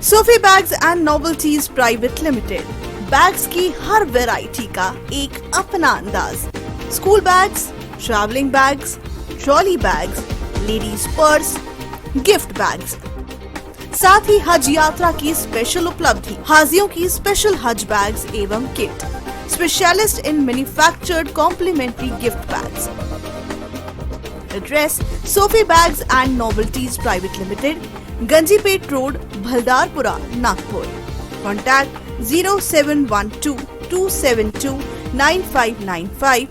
Sophie bags and novelties private limited, bags की हर variety का एक अपना अंदाज। School bags, travelling bags, trolley bags, ladies purse, gift bags, साथ ही हज यात्रा की स्पेशल उपलब्धि, हाजियों की स्पेशल हज बैग्स एवं kit, specialist in manufactured complimentary gift bags. Address Sophie bags and novelties private limited, Ganjipeth road, Bhaldarpura, Nagpur. Contact 0712 272 9595।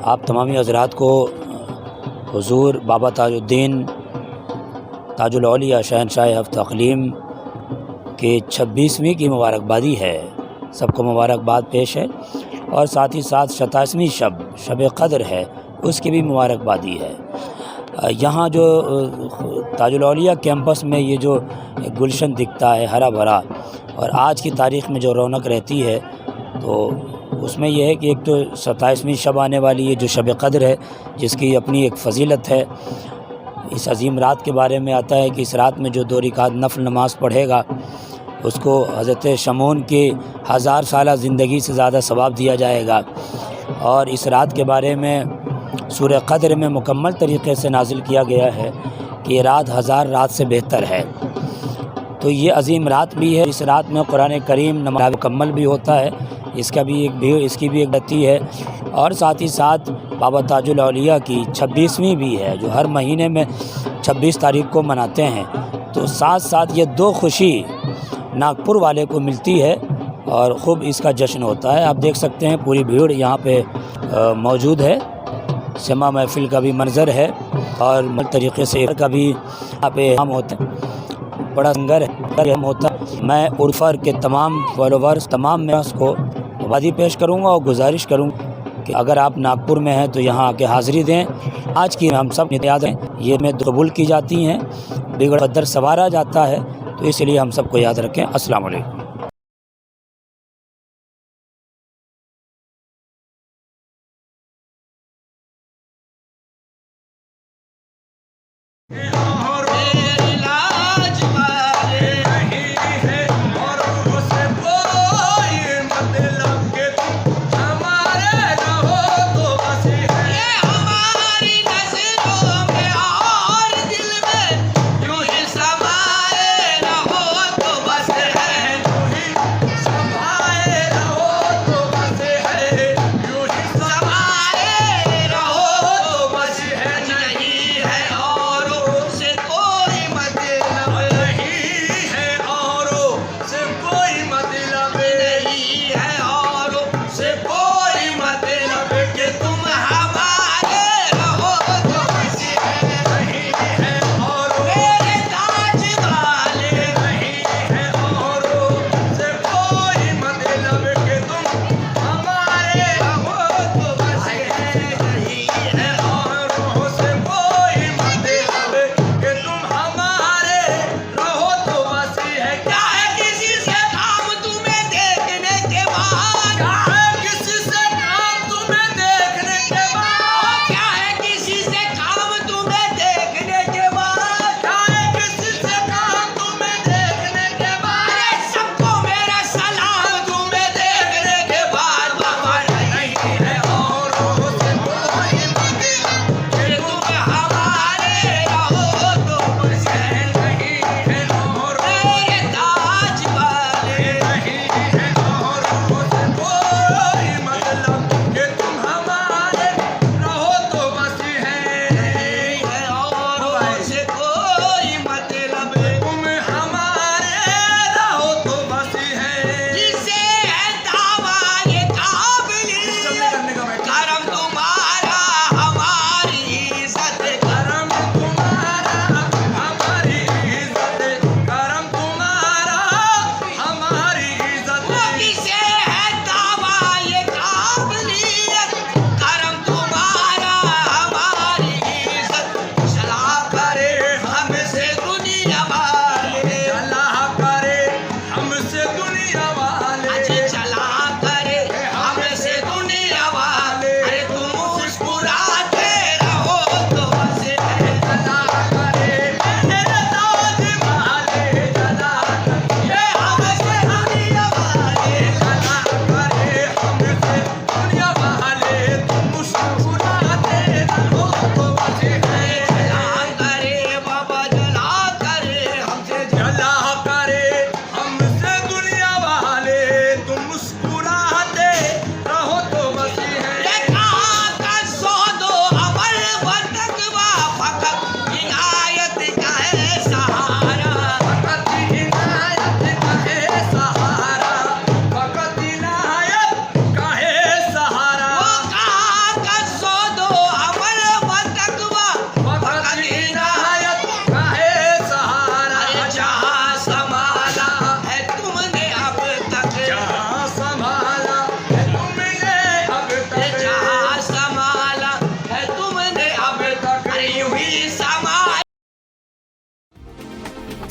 आप तमामी हज़रात को हुज़ूर बाबा ताजुद्दीन ताजुल औलिया शहनशाह हफ्त अक़लीम के 26वीं की मुबारकबादी है। सबको मुबारकबाद पेश है और साथ ही साथ 27वीं शब क़द्र है, उसकी भी मुबारकबादी है। यहाँ जो ताजुल औलिया कैंपस में ये जो गुलशन दिखता है हरा भरा, और आज की तारीख़ में जो रौनक रहती है, तो उसमें यह है कि एक तो 27वीं शब आने वाली है जो शब क़द्र है, जिसकी अपनी एक फ़जीलत है। इस अजीम रात के बारे में आता है कि इस रात में जो 2 रकात नफ़ल नमाज़ पढ़ेगा उसको हज़रत शमून के 1000 साला ज़िंदगी से ज़्यादा सवाब दिया जाएगा। और इस रात के बारे में सूरह क़द्र में मुकम्मल तरीक़े से नाजिल किया गया है कि ये रात 1000 रात से बेहतर है। तो ये अजीम रात भी है। इस रात में कुरान करीम नमाज़ मुकम्मल भी होता है, इसकी भी एक गति है। और साथ ही साथ बाबा ताजुल औलिया की 26वीं भी है जो हर महीने में 26 तारीख़ को मनाते हैं। तो साथ साथ ये 2 खुशी नागपुर वाले को मिलती है और ख़ूब इसका जश्न होता है। आप देख सकते हैं पूरी भीड़ यहाँ पे मौजूद है। समा महफ़िल का भी मंज़र है और तरीक़े से का भी यहाँ पे हम होते हैं, बड़ा संगर है होता है। मैं उर्फ़र के तमाम फॉलोवर्स तमाम मेंबर्स को वादी पेश करूँगा और गुजारिश करूँगा कि अगर आप नागपुर में हैं तो यहाँ आके हाज़िरी दें। आज की हम सब याद हैं ये में कबूल की जाती हैं, बिगड़ बदर सवारा जाता है, तो इसलिए हम सबको याद रखें। अस्सलाम वालेकुम।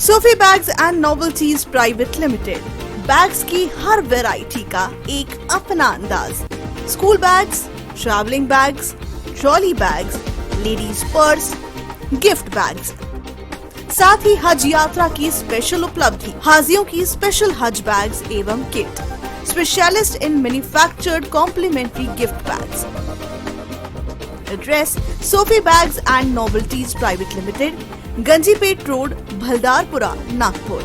Sophie bags and novelties private limited, bags की हर वैरायटी का एक अपना अंदाज। School bags, travelling bags, trolley bags, ladies purse, gift bags, साथ ही हज यात्रा की स्पेशल उपलब्धि, हाजियों की स्पेशल हज बैग्स एवं kit, specialist in manufactured complimentary gift bags. Address Sophie bags and novelties private limited, Ganjipeth road, Bhaldarpura, Nagpur.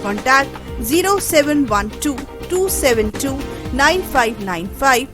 Contact 0712 272 9595